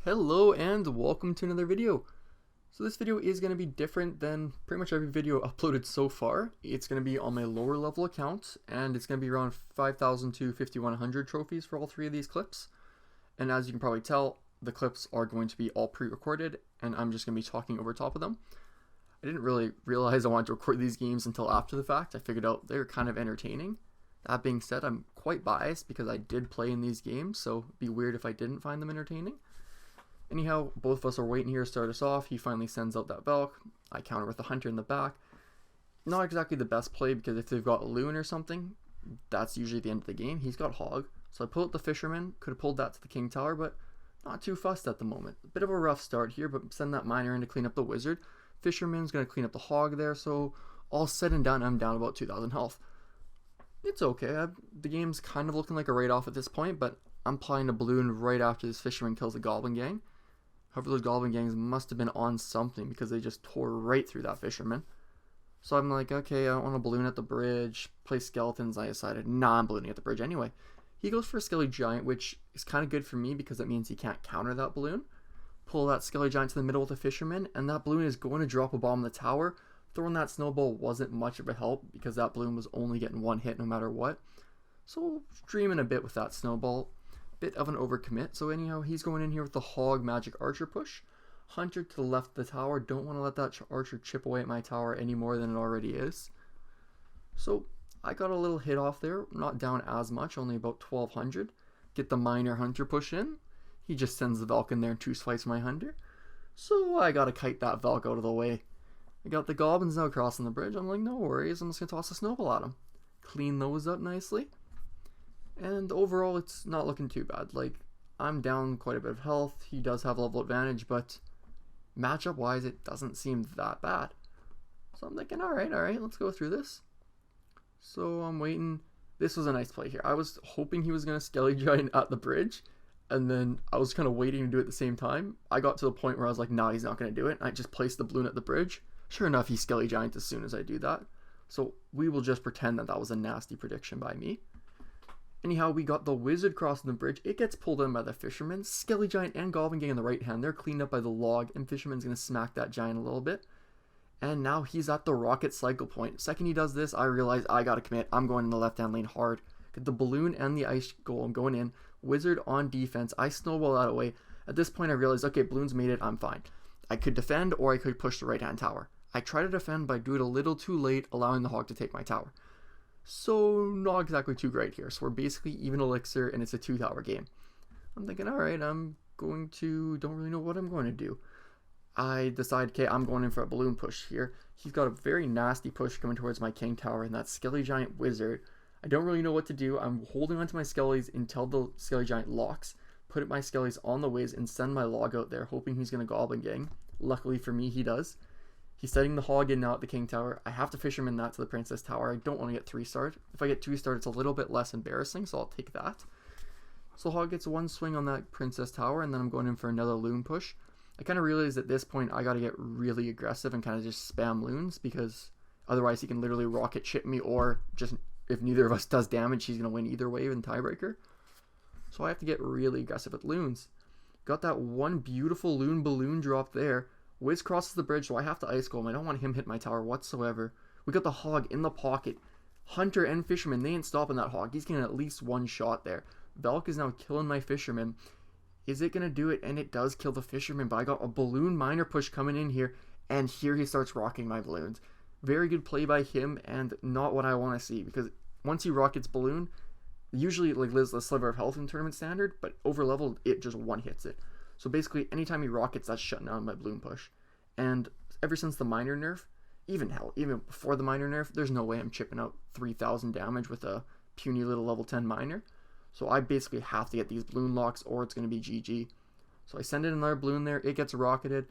Hello and welcome to another video. So this video is going to be different than pretty much every video uploaded so far. It's going to be on my lower level account and it's going to be around 5,000 to 5,100 trophies for all three of these clips. And as you can probably tell, the clips are going to be all pre-recorded and I'm just going to be talking over top of them. I didn't really realize I wanted to record these games until after the fact. I figured out they were kind of entertaining. That being said, I'm quite biased because I did play in these games, so it'd be weird if I didn't find them entertaining. Anyhow, both of us are waiting here to start us off. He finally sends out that Valk. I counter with the Hunter in the back. Not exactly the best play because if they've got Loon or something, that's usually the end of the game. He's got Hog. So I pull out the Fisherman. Could have pulled that to the King Tower, but not too fussed at the moment. A bit of a rough start here, but send that Miner in to clean up the Wizard. Fisherman's going to clean up the Hog there, so all said and done, I'm down about 2,000 health. It's okay. The game's kind of looking like a write-off at this point, but I'm applying a balloon right after this Fisherman kills the Goblin Gang. However, those Goblin Gangs must have been on something because they just tore right through that Fisherman. So I'm like, okay, I don't want to balloon at the bridge, play Skeletons. I decided, nah, I'm ballooning at the bridge anyway. He goes for a Skelly Giant, which is kind of good for me because that means he can't counter that balloon. Pull that Skelly Giant to the middle with the Fisherman, and that balloon is going to drop a bomb in the tower. Throwing that snowball wasn't much of a help because that balloon was only getting one hit no matter what. So dreaming a bit with that snowball. Bit of an overcommit. So anyhow, he's going in here with the Hog Magic Archer push. Hunter to the left of the tower. Don't want to let that Archer chip away at my tower any more than it already is. So I got a little hit off there. Not down as much, only about 1,200. Get the Miner Hunter push in. He just sends the Valk in there and two-slices my Hunter. So I gotta kite that Valk out of the way. I got the Goblins now crossing the bridge. I'm like, no worries. I'm just gonna toss a snowball at him. Clean those up nicely. And overall, it's not looking too bad. Like, I'm down quite a bit of health. He does have level advantage, but matchup-wise, it doesn't seem that bad. So I'm thinking, alright, let's go through this. So I'm waiting. This was a nice play here. I was hoping he was going to Skelly Giant at the bridge, and then I was kind of waiting to do it at the same time. I got to the point where I was like, nah, he's not going to do it. I just placed the balloon at the bridge. Sure enough, he Skelly Giant as soon as I do that. So we will just pretend that that was a nasty prediction by me. Anyhow, we got the Wizard crossing the bridge. It gets pulled in by the Fisherman. Skelly Giant and Goblin Gang in the right hand. They're cleaned up by the Log, and Fisherman's going to smack that Giant a little bit. And now he's at the Rocket cycle point. Second he does this, I realize I got to commit. I'm going in the left-hand lane hard. Get the Balloon and the Ice Golem going in. Wizard on defense. I snowball that away. At this point, I realized, okay, Balloon's made it. I'm fine. I could defend or I could push the right-hand tower. I try to defend, but I do it a little too late, allowing the Hog to take my tower. So not exactly too great here. So we're basically even elixir and it's a 2-tower game. I'm thinking, alright, don't really know what I'm going to do. I decide, okay, I'm going in for a balloon push here. He's got a very nasty push coming towards my King Tower and that Skelly Giant Wizard. I don't really know what to do. I'm holding onto my Skellies until the Skelly Giant locks. Put my Skellies on the Wiz and send my Log out there, hoping he's going to Goblin Gang. Luckily for me, he does. He's setting the Hog in now at the King Tower. I have to Fisherman that to the Princess Tower. I don't want to get 3-starred. If I get 2-starred, it's a little bit less embarrassing, so I'll take that. So Hog gets one swing on that Princess Tower, and then I'm going in for another Loon push. I kind of realized at this point I got to get really aggressive and kind of just spam Loons, because otherwise he can literally rocket chip me, or just if neither of us does damage, he's going to win either way in Tiebreaker. So I have to get really aggressive with Loons. Got that one beautiful Loon balloon drop there. Wiz crosses the bridge, so I have to Ice Golem. I don't want him hit my tower whatsoever. We got the Hog in the pocket. Hunter and Fisherman, they ain't stopping that Hog. He's getting at least one shot there. Valk is now killing my Fisherman. Is it going to do it? And it does kill the Fisherman, but I got a Balloon Miner push coming in here, and here he starts rocking my balloons. Very good play by him, and not what I want to see, because once he rockets Balloon, usually it like lives a sliver of health in tournament standard, but over level, it just one-hits it. So basically, anytime he rockets, that's shutting down my balloon push. And ever since the Miner nerf, even before the Miner nerf, there's no way I'm chipping out 3,000 damage with a puny little level 10 Miner. So I basically have to get these balloon locks or it's going to be GG. So I send in another balloon there. It gets rocketed.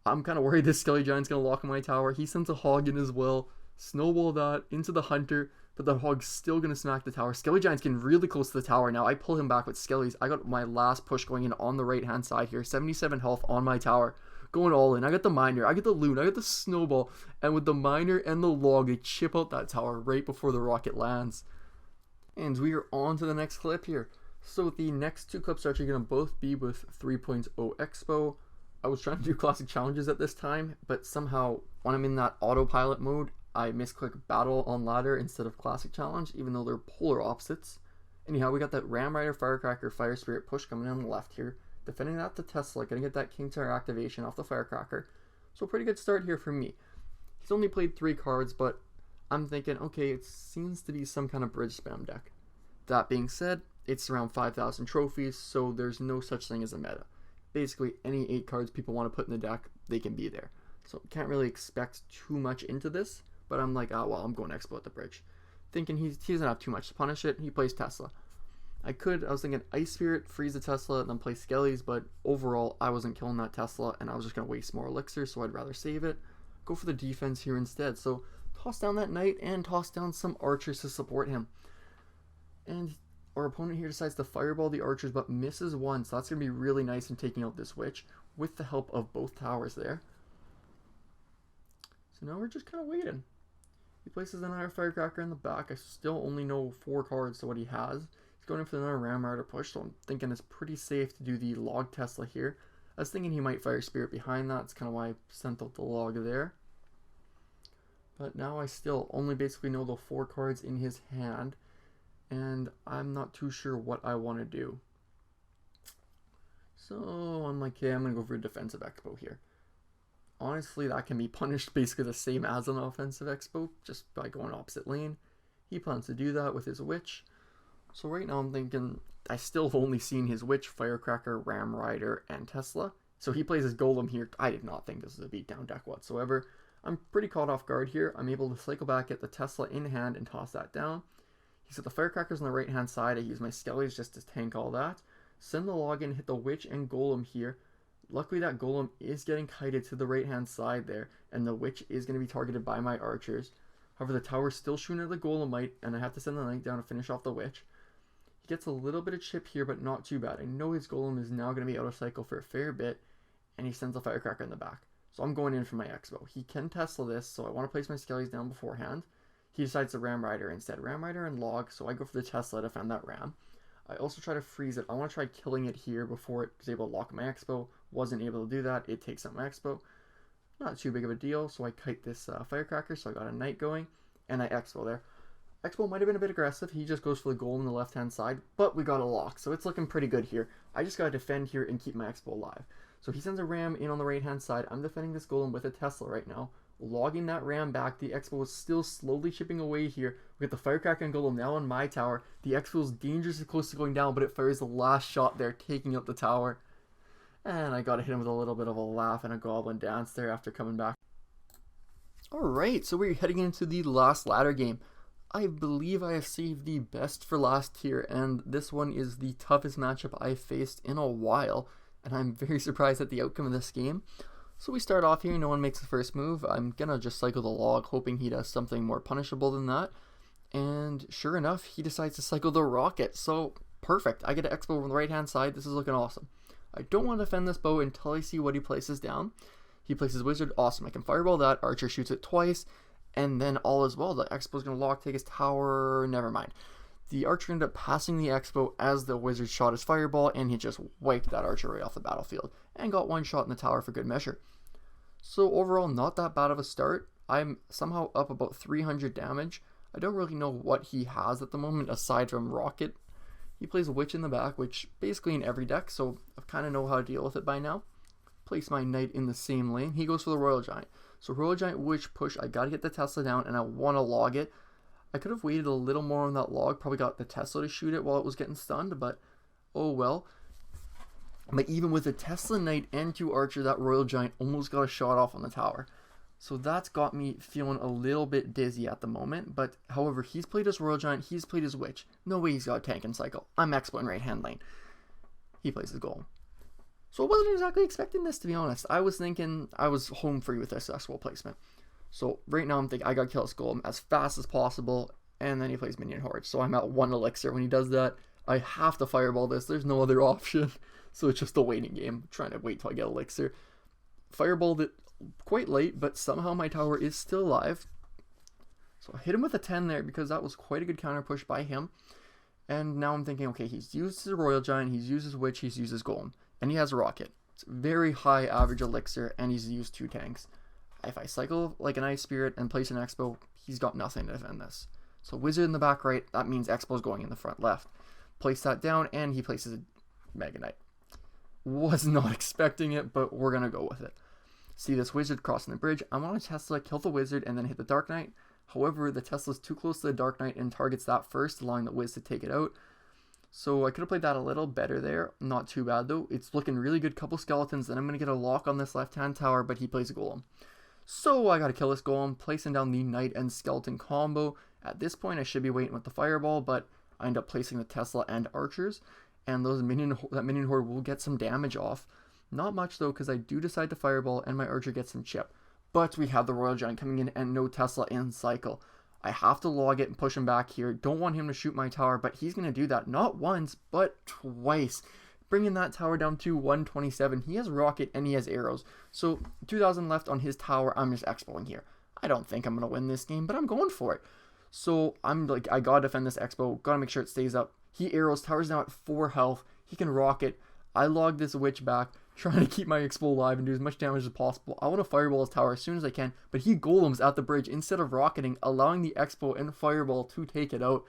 I'm kind of worried this Skelly Giant's going to lock in my tower. He sends a Hog in as well. Snowball that into the Hunter. But the Hog's still going to smack the tower. Skelly Giant's getting really close to the tower now. I pull him back with Skellies. I got my last push going in on the right-hand side here. 77 health on my tower. Going all in. I got the Miner. I got the Loon. I got the Snowball. And with the Miner and the Log, they chip out that tower right before the rocket lands. And we are on to the next clip here. So the next two clips are actually going to both be with 3.0 Expo. I was trying to do classic challenges at this time, but somehow when I'm in that autopilot mode, I misclick battle on ladder instead of classic challenge, even though they're polar opposites. Anyhow, we got that Ram Rider, Firecracker, Fire Spirit push coming in on the left here. Defending that to Tesla, gonna get that King Tower activation off the Firecracker. So pretty good start here for me. He's only played 3 cards, but I'm thinking, okay, it seems to be some kind of bridge spam deck. That being said, it's around 5,000 trophies, so there's no such thing as a meta. Basically, any 8 cards people want to put in the deck, they can be there. So can't really expect too much into this, but I'm like, oh well, I'm going Expo at the bridge. Thinking he doesn't have too much to punish it, he plays Tesla. I was thinking Ice Spirit, freeze the Tesla, and then play Skellies, but overall, I wasn't killing that Tesla, and I was just going to waste more elixir, so I'd rather save it. Go for the defense here instead. So toss down that Knight and toss down some archers to support him. And our opponent here decides to fireball the archers, but misses one, so that's going to be really nice in taking out this witch, with the help of both towers there. So now we're just kind of waiting. He places another Firecracker in the back. I still only know 4 cards to what he has. He's going in for another Ram Rider push, so I'm thinking it's pretty safe to do the Log Tesla here. I was thinking he might Fire Spirit behind that. That's kind of why I sent out the log there. But now I still only basically know the 4 cards in his hand, and I'm not too sure what I want to do. So I'm like, okay, I'm going to go for a defensive Expo here. Honestly, that can be punished basically the same as an offensive Expo, just by going opposite lane. He plans to do that with his Witch. So right now I'm thinking, I still have only seen his Witch, Firecracker, Ram Rider, and Tesla. So he plays his Golem here. I did not think this was a beatdown deck whatsoever. I'm pretty caught off guard here. I'm able to cycle back, get the Tesla in hand, and toss that down. He's got the Firecrackers on the right hand side. I use my Skellies just to tank all that. Send the log in, hit the Witch and Golem here. Luckily that Golem is getting kited to the right hand side there, and the Witch is going to be targeted by my archers. However, the tower's still shooting at the Golemite, and I have to send the Knight down to finish off the Witch. He gets a little bit of chip here, but not too bad. I know his Golem is now going to be out of cycle for a fair bit, and he sends a Firecracker in the back. So I'm going in for my Expo. He can Tesla this, so I want to place my Skellies down beforehand. He decides to Ram Rider instead. Ram Rider and Log, so I go for the Tesla to defend that Ram. I also try to freeze it. I want to try killing it here before it was able to lock my Expo. Wasn't able to do that. It takes out my Expo. Not too big of a deal, so I kite this Firecracker, so I got a Knight going, and I Expo there. Expo might have been a bit aggressive. He just goes for the Golem on the left-hand side, but we got a lock, so it's looking pretty good here. I just got to defend here and keep my Expo alive. So he sends a Ram in on the right-hand side. I'm defending this Golem with a Tesla right now. Logging that Ram back. The Expo is still slowly chipping away here. We got the Firecracker and Golem now on my tower. The Expo is dangerously close to going down, but it fires the last shot there, taking out the tower. And I got to hit him with a little bit of a laugh and a Goblin Dance there after coming back. Alright, so we're heading into the last ladder game. I believe I have saved the best for last here, and this one is the toughest matchup I've faced in a while, and I'm very surprised at the outcome of this game. So we start off here, no one makes the first move. I'm gonna just cycle the log, hoping he does something more punishable than that. And sure enough, he decides to cycle the rocket. So perfect, I get an Expo on the right hand side. This is looking awesome. I don't want to defend this bow until I see what he places down. He places Wizard, awesome. I can fireball that, Archer shoots it twice, and then all is well. The Expo's gonna lock, take his tower, never mind. The Archer ended up passing the Expo as the Wizard shot his fireball, and he just wiped that Archer right off the battlefield, and got one shot in the tower for good measure. So overall, not that bad of a start. I'm somehow up about 300 damage. I don't really know what he has at the moment, aside from Rocket. He plays a Witch in the back, which basically in every deck, so I kind of know how to deal with it by now. Place my Knight in the same lane. He goes for the Royal Giant. So Royal Giant Witch push, I gotta get the Tesla down, and I want to log it. I could have waited a little more on that log, probably got the Tesla to shoot it while it was getting stunned, but oh well. But even with a Tesla Knight and 2 Archer, that Royal Giant almost got a shot off on the tower. So that's got me feeling a little bit dizzy at the moment, but however, he's played his Royal Giant, he's played his Witch. No way he's got a tank and cycle. I'm Expo in right hand lane. He plays his Golem. So I wasn't exactly expecting this, to be honest. I was thinking I was home free with this Expo placement. So right now I'm thinking I gotta kill this Golem as fast as possible, and then he plays Minion Horde. So I'm at 1 elixir. When he does that, I have to fireball this. There's no other option. So it's just a waiting game, trying to wait till I get elixir. Fireballed it quite late, but somehow my tower is still alive. So I hit him with a 10 there because that was quite a good counter push by him. And now I'm thinking, okay, he's used his Royal Giant, he's used his Witch, he's used his Golem, and he has a Rocket. It's very high average elixir, and he's used 2 tanks. If I cycle like an Ice Spirit and place an Expo, he's got nothing to defend this. So Wizard in the back right, that means Expo's going in the front left. Place that down, and he places a Mega Knight. Was not expecting it, but we're going to go with it. See this Wizard crossing the bridge. I want to Tesla, kill the Wizard, and then hit the Dark Knight. However, the Tesla's too close to the Dark Knight and targets that first, allowing the Wiz to take it out. So I could have played that a little better there. Not too bad though. It's looking really good. Couple skeletons. Then I'm going to get a lock on this left-hand tower, but he plays a Golem. So I got to kill this Golem, placing down the Knight and Skeleton combo. At this point, I should be waiting with the Fireball, but I end up placing the Tesla and Archers. And that minion horde will get some damage off. Not much though, because I do decide to Fireball and my Archer gets some chip. But we have the Royal Giant coming in and no Tesla in cycle. I have to log it and push him back here. Don't want him to shoot my tower, but he's going to do that not once, but twice. Bringing that tower down to 127. He has Rocket and he has arrows. So 2,000 left on his tower. I'm just Expoing here. I don't think I'm going to win this game, but I'm going for it. So I'm like, I got to defend this Expo. Got to make sure it stays up. He arrows. Tower's now at 4 health. He can Rocket. I log this Witch back, trying to keep my Expo alive and do as much damage as possible. I want to Fireball his tower as soon as I can, but he Golems at the bridge instead of rocketing, allowing the Expo and Fireball to take it out.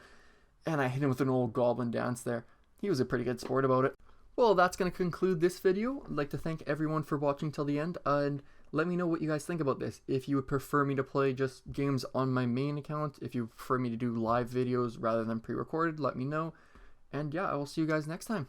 And I hit him with an old Goblin Dance there. He was a pretty good sport about it. Well, that's going to conclude this video. I'd like to thank everyone for watching till the end, and let me know what you guys think about this. If you would prefer me to play just games on my main account, if you prefer me to do live videos rather than pre-recorded, let me know. And yeah, I will see you guys next time.